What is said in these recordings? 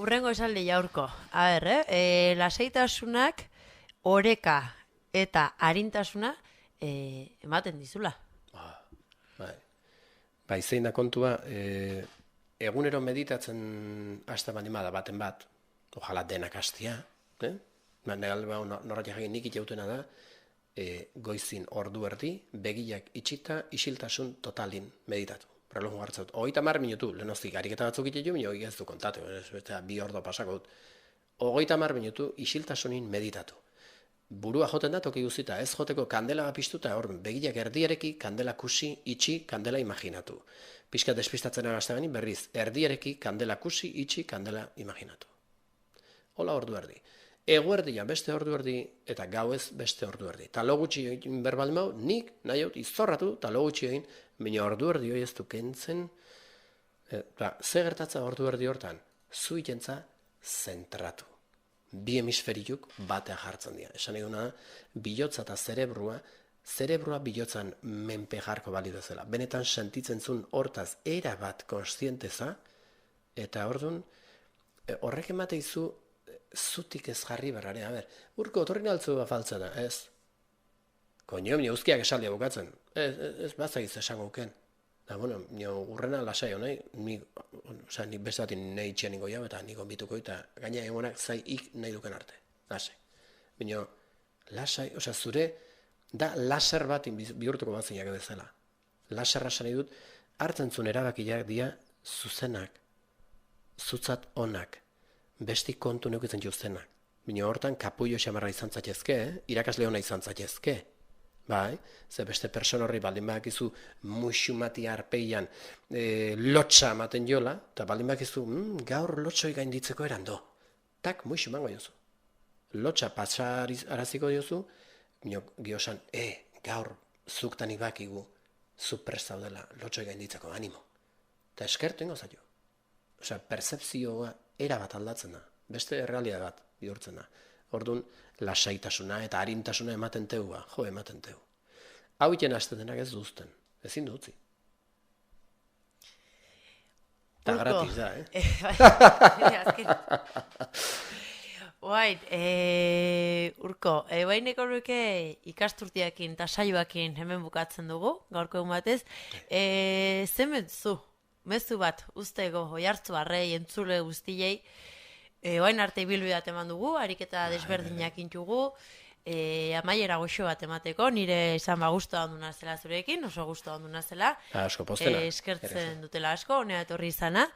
urrengo esaldi jaurko. A ber, lasaitasunak oreka eta arintasuna ematen dizula. Bai, zein da kontua, egunero meditatzen haste da baten bat, ojala denak hastia, norratik egin nik itautena da, goizin ordu erdi, begiak itxita, isiltasun totalin meditatu. Reloju hartzaut, 30 minutu, lehenoztik, ariketa batzuk itetu, minio ez du kontatu, bi ordo pasako dut. 30 minutu isiltasunin meditatu. Burua joten da toki guztita, ez joteko kandela piztuta, hor begiak erdiereki, kandela kusi, itxi, kandela imaginatu. Pixka despistatzen agazte gani, berriz, erdiereki, kandela kusi, itxi, kandela imaginatu. Hola ordu erdi. Eguerdia beste ordu erdi, eta gauez beste ordu erdi. Ta lo gutxi egin berbaldin bau, nik nahi hau izorratu, ta lo gutxi egin, baina ordu erdi hori ez du kentzen, ze gertatza ordu erdi hortan, zu itentza zentratu. Bi hemisferiuk batean jartzen dira. Esan eguna da, bilotza eta zerebrua bilotzan menpe jarko balido zela. Benetan sentitzen zuen hortaz erabat konstienteza, eta orduan, horrek emate izu, zutik ez jarri berrare. A ber, urko, otorrin altzu faltza da, ez? Koño, nio uzkiak esaldia bukatzen. Ez bazagiz esango uken. Da, bueno, nio urrena lasai honai, nik beste batin nahi itxean ningo jau, eta niko bituko, eta gaina egonak zai ik nahi duken arte. Lasai. Bino, lasai, zure, da laser bat bihurtuko bat zinak bezala. Laserra esan nahi dut, hartzen zuen erabakiak dia zuzenak, zutzat onak, besti kontu neukitzen juztenak. Bino, hortan kapullo xamarra izan zaitezke, irakasle hona izan zaitezke. Bai, ze beste persona horri baldin bakizu muxumati arpeian lotxa ematen jola, eta baldin bakizu gaur lotxoi gainditzeko erando. Tak, muxumango jozu. Lotxa patxaraziko diozu, giosan, gaur zuktanik bakigu, zu prest daudela lotxoi gainditzeko, animo. Eta eskertu ingo zaio. Percepzioa erabat aldatzen da, beste realia bat bihurtzen da. Orduan, lasaitasuna eta arintasuna ematen teua, ematen teu. Hau iten hastetenak ez duzten, ezin dutzi. Eta gratis da, Urko, baineko nuke ikasturtiakin eta saioakin hemen bukatzen dugu, gaurko egun batez. Mezu bat, ustego, oihartzu arrei, entzule guztiei, oain arte ibilbideat eman dugu, ariketa desberdinak intugu, amaiera goxo bat emateko, nire izan guztua onduna zela zurekin, oso guztua onduna zela. Asko postena. Eskertzen dutela asko, honea etorri izana,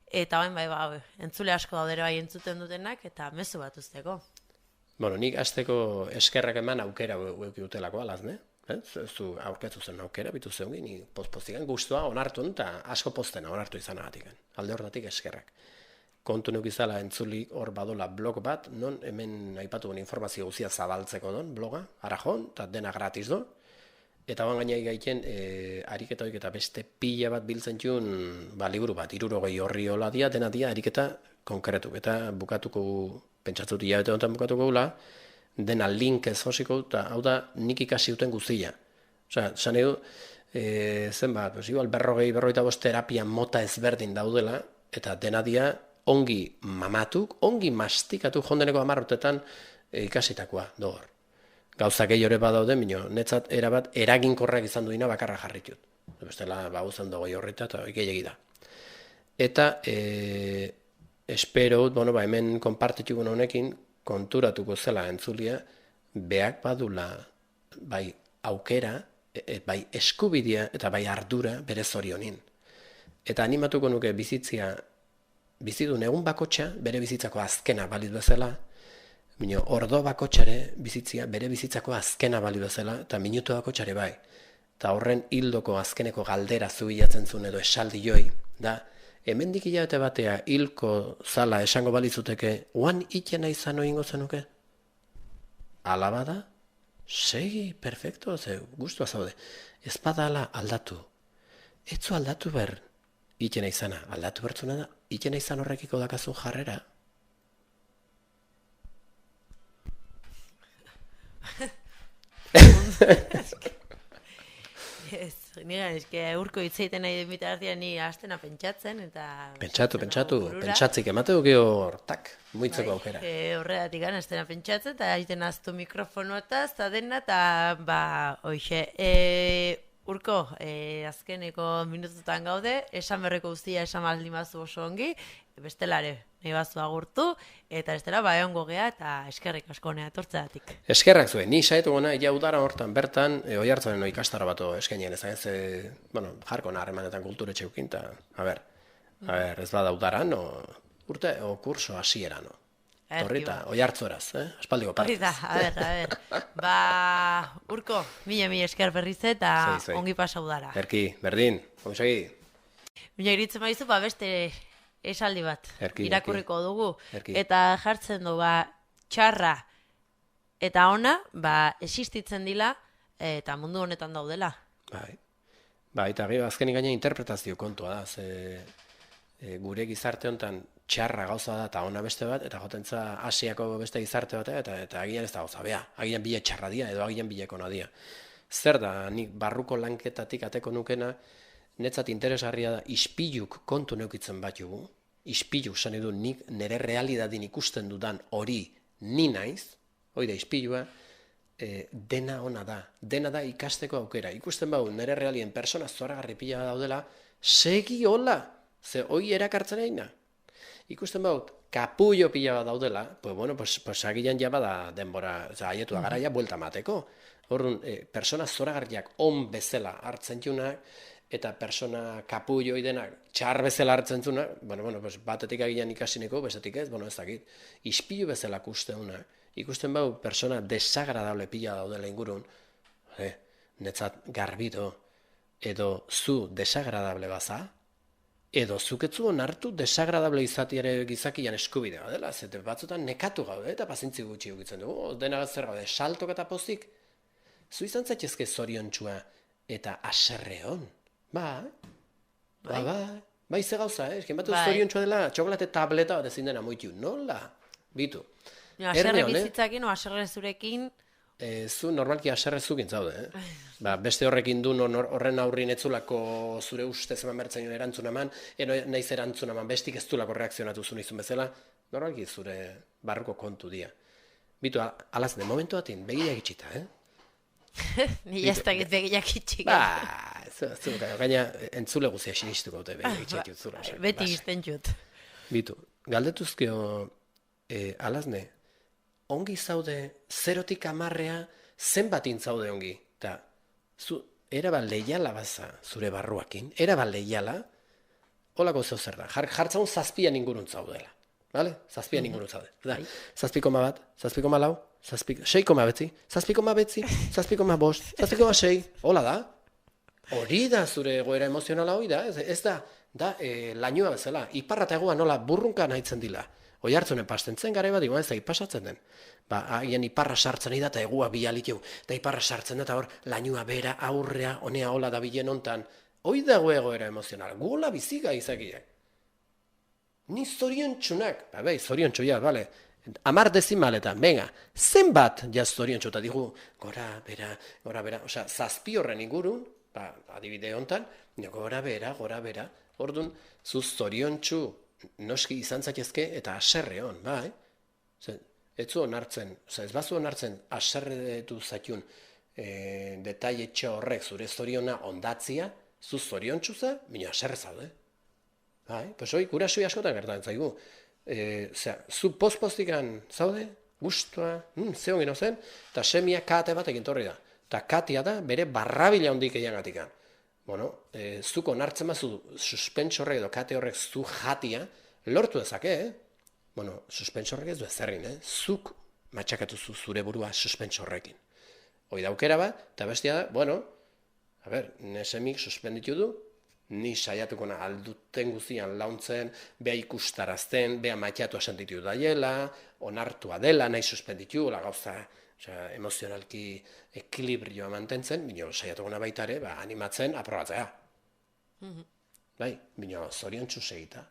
eta bain entzule asko daudere bai entzuten dutenak, eta mezu bat usteko. Bueno, nik azteko eskerrak eman aukera euki dutelako alaz, ne? Zu aurketzu zen aukera, bitu zeungi, ni postigan guztua onartu eta asko postena onartu izanagatik. Alde hortatik eskerrak. Kontu neuk izala entzulik hor badola blog bat, non hemen aipatu informazio guzia zabaltzeko don bloga, arajon, eta dena gratis do. Eta ban gainai gaiten, ariketa hoik eta beste pila bat biltzen txun, liburu bat, 60 horri hola dia, dena dia, ariketa konkretuk. Eta bukatuko, pentsatzut hilabete honetan bukatuko gula, dena link ez hosiko, eta hau da nik ikasi duten guztia. Zan edo, zenbat, igual 40-45 terapia mota ezberdin daudela, eta dena dia, ongi mamatuk, ongi mastikatu jondeneko 10 urtetan ikasitakoa dogor. Gauza gehiore badaude, netzat erabat eraginkorrak izan duina bakarra jarritut. Bestela, bauzan dogoi horreta eta gehiagi da. Eta, espero, hemen konpartitugun honekin, konturatuko zela entzulia, beak badula, bai aukera, bai eskubidea eta bai ardura bere zorionin. Eta animatuko nuke bizidun egun bakotxa, bere bizitzako azkena balit bezala, ordo bakotxare bizitzia, bere bizitzako azkena balit bezala, eta minutu bakotxare bai. Eta horren hildoko azkeneko galdera zubilatzen zuen edo esaldi joi, da, hemendik hilabete batea hilko zala esango balizuteke, oan itena izan oingo zenuke? Alaba da? Segi, perfecto, ze guztua zaude. Ez badala aldatu. Etzu aldatu ber, itena izana, aldatu bertzuna da, itena izan horrekiko dakazu jarrera. eske urko hitzeiten nahi den bitartean ni astena pentsatzen eta Pentsatu, pentsatzik emate duke hortak, muitzeko aukera. Horregatik gana astena pentsatzen eta aiten aztu mikrofonoetaz eta dena eta hoxe. Urko, azkeneko minututan gaude, esan berreko guztia esan baldin bazu oso ongi, bestelare nahi bazu agurtu, eta bestela egongo gea eta eskerrik asko honea etortzeatik. Eskerrak zuen, ni saietu gona, ja udara hortan bertan, Oiartzunen ikastaro bat eskainien ezan ez, jarko harremanetan kulturetxe ukin, eta, a ber, ez bada udaran, urte, o kurso hasieran, Torrita, Oiartzueraz, aspaldiko partez. Hori da, a ber. Urko, mila esker berriz eta ongi pasa udara. Erki, berdin, ongi. Mila iritzen baizu, beste esaldi bat, irakurriko dugu. Erki. Eta jartzen du, txarra eta ona, existitzen dila, eta mundu honetan daudela. Eta azkenik gaina interpretazio kontua da, gure gizarte honetan txarra gauza da eta ona beste bat, eta jotentza Asiako beste gizarte bat, eta agian ez da gauza, agian bile txarra dia, edo agian bileko nadia. Zer da, nik barruko lanketatik ateko nukena, netzat interesgarria da, ispiluk kontu neukitzen bat jugu, ispiluk zan edu nik nire realidadin ikusten dudan hori ni naiz, hori da ispilua, dena ona da ikasteko aukera, ikusten bau nire realien persona zoragarri pila daudela, segi hola, ze hoi erakartzen egina. Ikusten baut, kapullo pila bat daudela, pues agian jaba da denbora, haietu da garaia, buelta mateko. Horren, persona zoragarriak on bezala hartzen junak, eta persona kapullo denak txar bezala hartzen zunak, pues batetik agian ikasineko, bestetik ez, ez dakit. Ispilu bezala ikusten bau, persona desagradable pila daudela ingurun, netzat garbito, edo zu desagradable baza, edo zuketzu onartu desagradable izatiare gizakian eskubidea dela, zete batzutan nekatu gaude eta pazintzi gutxi ukitzen dugu, dena zer gaude, saltok eta pozik, zu izan zaitezke zoriontxua eta aserreon, ze gauza, esken batu zoriontxua dela, txokolate tableta bat ezin dena moitiu, nola? Bitu. Aserre bizitzakin o aserre zurekin, zu normalki aserrezukin zaude, beste horrekin du horren aurrin etzulako zure ustez eman bertzen erantzun eman, naiz erantzun eman, bestik ez dulako reakzionatu zuen izun bezala, normalki zure barruko kontu dia. Bitu, alaz, de momentu batin, begiak itxita, Ni ez dakit begiak itxik. Gaina entzule guzia sinistuko dute begiak itxik zura. Beti izten jut. Bitu, galdetuzkio, alazne, ongi zaude, 0tik 10 zenbat intzaude ongi. Eta, zu, erabat leiala baza zure barruakin, erabat leiala, holako zeu zer da, jartzaun 7 ingurun zaudela. Vale? 7 ingurun zaude. 7,1, 7,4, 6,9, 7,9, 7,5, 7,6, hola da. Hori da zure egoera emozionala hori da, ez da, lainua bezala, iparra eta egoa nola burrunka nahitzen dila. Oiartzunen pastentzen gara bat, ez da ipasatzen den. Haien iparra sartzen da eta egua bialiteu. Eta iparra sartzen da eta hor lainua bera, aurrea, honea hola da bilen ontan. Hoi dago egoera emozional. Gola biziga izakiak. Ni zoriontsunak. Zoriontsuak, bale. 10 dezimaletan, venga. Zenbat jaz zoriontsuta digu. Gora, bera. Osea, 7 horren ingurun, adibide hontan, gora, bera. Orduan, zu zoriontsu noski izan zaitezke eta aserre hon, ez zu onartzen, ez bazu onartzen aserretu zaitun detaietxe horrek zure zoriona ondatzia, zu zoriontsuza, bina aserre zaude. Pues hoi, kurasoi askotan gertatzen zaigu. Zu post-postikan zaude, gustua, zeon gino zen, eta semia kate bat egin torri da. Eta katea da bere barrabila hondik eiangatikan. Zuko onartzen bazu suspenso horrek edo kate horrek zu jatia, lortu dezake, suspenso horrek ez du ezerrin, zuk matxakatu zure burua suspenso horrekin. Hoi daukera bat, eta bestia da, nesemik suspenditu du, ni saiatuko alduten guzian launtzen, beha ikustarazten, beha matxatu asentitu daiela, onartua dela, nahi suspenditu, la gauza, emozionalki ekilibrioa mantentzen, bino saiatuko baita ere, animatzen, aprobatzea. Bino zoriontsu segita.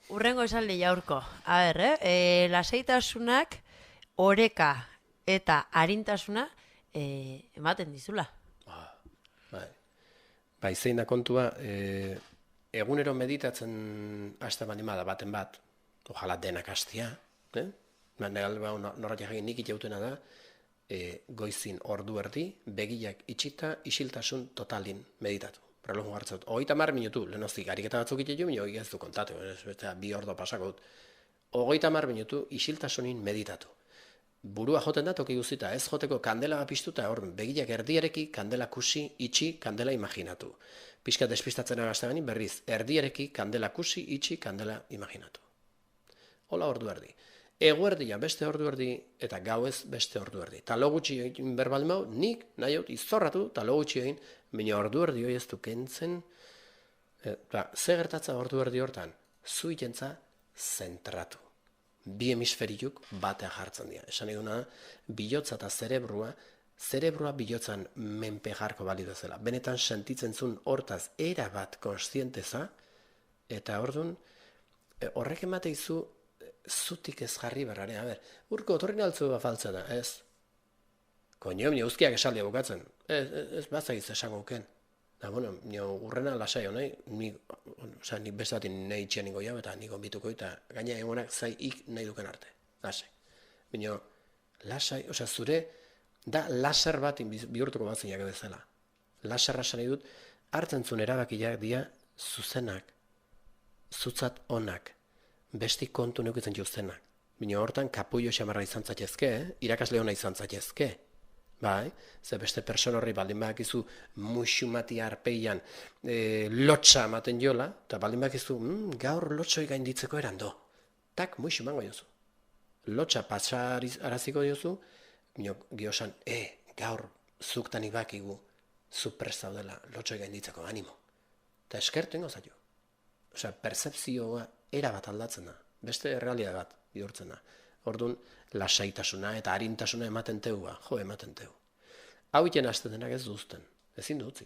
Urrengo esaldi jaurko. Lasaitasunak, oreka eta arintasuna ematen dizula. Bai, zein da kontua, egunero meditatzen hasten baldin bada baten bat, ojala denak hastia, norratik egin nik iteutena da, goizin ordu erdi, begiak itxita, isiltasun totalin meditatu. Prologo hartzat, 30 minutu, lehenoztik, ariketa batzuk itetu, hori ez du kontatu, bi ordo pasako dut. 30 minutu isiltasunin meditatu. Burua joten da toki guztita, ez joteko kandela piztuta, hor begiak erdiereki, kandela kusi, itxi, kandela imaginatu. Pixka despistatzen agazte bani, berriz, erdiereki, kandela kusi, itxi, kandela imaginatu. Hola ordu erdi. Eguerdia beste ordu erdi, eta gauez beste ordu erdi. Ta lo gutxi egin berbaldin mau, nik nahi hau izorratu, ta lo gutxi egin, baina ordu erdi hori ez du kentzen, ze gertatza ordu erdi hortan, zu itentza zentratu. Bi hemisferiuk batea jartzen dira. Esan eguna, bilotza eta zerebrua bilotzan menpe jarko bali bezala. Benetan sentitzen zuen hortaz erabat konstienteza, eta ordun horrek emate izu zutik ez jarri berrare. A ber, urko, torrin altzu afaltza da, ez? Koño, nio uzkiak esaldia bukatzen. Ez bazagiz esango uken. Da, bueno, nio urrena lasai honai, nik beste batin nahi itxian ningo jau, eta nik onbituko, eta gaina egonak zai ik nahi duken arte. Lasai. Bino, lasai, zure, da laser bat bihurtuko bat zinak bezala. Laserra nahi dut, hartzen zuen erabakiak dia zuzenak, zutzat onak, besti kontu neukitzen juztenak. Bino, hortan kapullo xamarra izan zaitezke, irakasle hona izan zaitezke. Bai, ze beste persona horri baldin bakizu muxumati arpeian lotxa ematen jola, eta baldin bakizu gaur lotxoi gainditzeko erando. Tak, muxu mango jozu. Lotxa patxaraziko jozu, giosan, gaur zuktanik bakigu, zu prest daudela lotxoi gainditzeko animo. Eta eskertu ingo zaitu. Percepzioa erabat aldatzen da, beste realidad bat bihurtzen da. Orduan, lasaitasuna eta harintasuna ematen teua, ematen teu. Hau iten hasten denak ez duzten, ezin dutzi.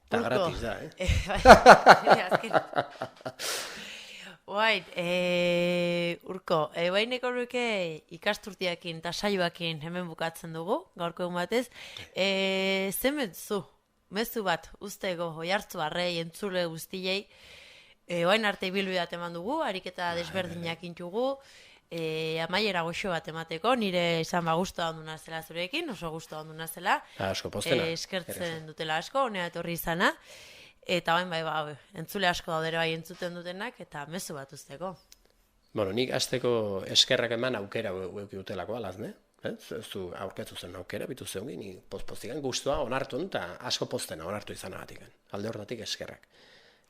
Eta gratis da, Urko, baineko nuke ikasturtiakin eta saioakin hemen bukatzen dugu, gaurko egun batez. Zen mezu bat, ustego, oihartzu arrei, entzule guztiei, oain arte ibilbide bat eman dugu, ariketa desberdinak intugu, amaiera goxo bat emateko, nire izan guztua onduna zela zurekin, oso guztua onduna zela. Asko postena. Eskertzen dutela asko, honea etorri izana, eta bain entzule asko daudere bai entzuten dutenak, eta mezu bat usteko. Bueno, nik azteko eskerrak eman aukera euki dutelako alaz, ne? Zu aurketzu zen aukera, bitu zeugin, ni postigan guztua onartu, eta asko postena onartu izanagatik. Alde hortatik eskerrak.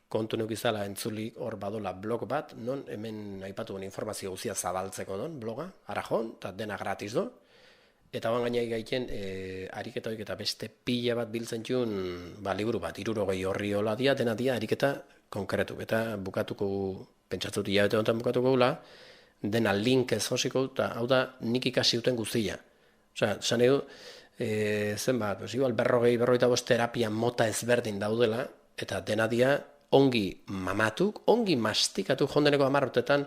Kontu neuk izala entzulik hor badola blog bat, non hemen aipatu informazio guzia zabaltzeko don bloga, arajon, eta dena gratis do. Eta oan gaina gaiten, ariketa hoik eta beste pila bat biltzen txun, liburu bat, 60 horri hola dia, dena dia ariketa konkretu. Eta bukatuko, pentsatzut hilabete honetan bukatuko gula, dena link ez josiko, eta hau da nik ikasi duten guztia. Zan edo, zenbat, igual 40-45 terapia mota ezberdin daudela, eta dena dia, ongi mamatuk, ongi mastikatu jondeneko 10 urtetan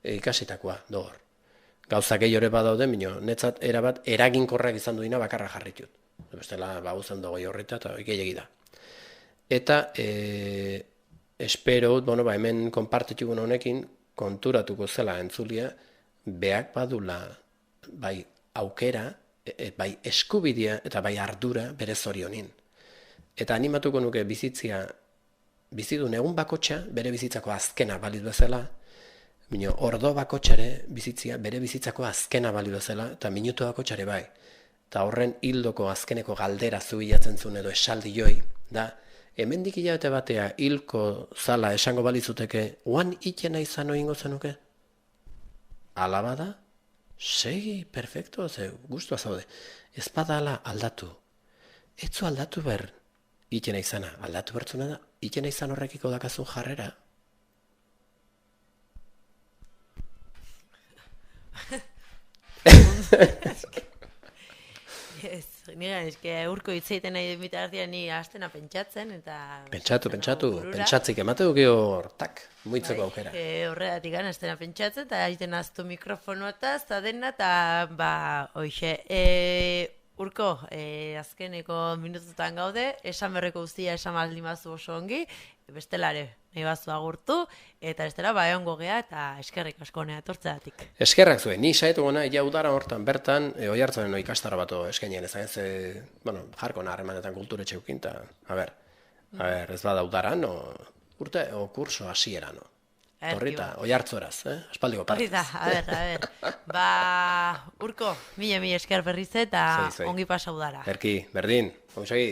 ikasitakoa dogor. Gauza gehiore badaude, netzat erabat eraginkorrak izan duina bakarra jarritut. Bestela, bauzan dogoi horreta eta gehiagi da. Eta, espero, hemen konpartitugun honekin, konturatuko zela entzulia, beak badula, bai aukera, bai eskubidea eta bai ardura bere zorionin. Eta animatuko nuke bizidun egun bakotxa, bere bizitzako azkena baliz bezala, ordo bakotxare bizitzia, bere bizitzako azkena baliz bezala, eta minutu bakotxare bai. Eta horren hildoko azkeneko galdera zubilatzen zuen edo esaldi joi, da, hemendik hilabete batea hilko zala esango balizuteke, oan itena izan oingo zenuke? Alaba da? Segi, perfecto, ze guztua zaude. Ez badala aldatu. Etzu aldatu ber, itena izana, aldatu bertzuna da, itena izan horrekiko dakazun jarrera. Nire, urko hitzeiten nahi bitartia ni astena pentsatzen, eta... Pentsatu, pentsatzik emate duki hortak, muitzeko aukera. Horregatik gana astena pentsatzen, eta egiten aztu mikrofonoa eta dena, eta hoxe. Urko, azkeneko minututan gaude, esan berreko guztia esan baldin bazu oso ongi, bestelare nahi bazu agurtu, eta bestela egongo gea eta eskerrik asko honea etortzeatik. Eskerrak zuen, ni saietu gona, ja udara hortan bertan, Oiartzunen ikastaro bato eskainien ez, jarko harremanetan kulturetxe ukin, eta, ez bada udaran, urte, kurso hasieran, Torrita, Oiartzuraz, aspaldiko partez. Horri da, Urko, mila esker berriz eta ongi pasa udara. Erki, berdin, ongi segi.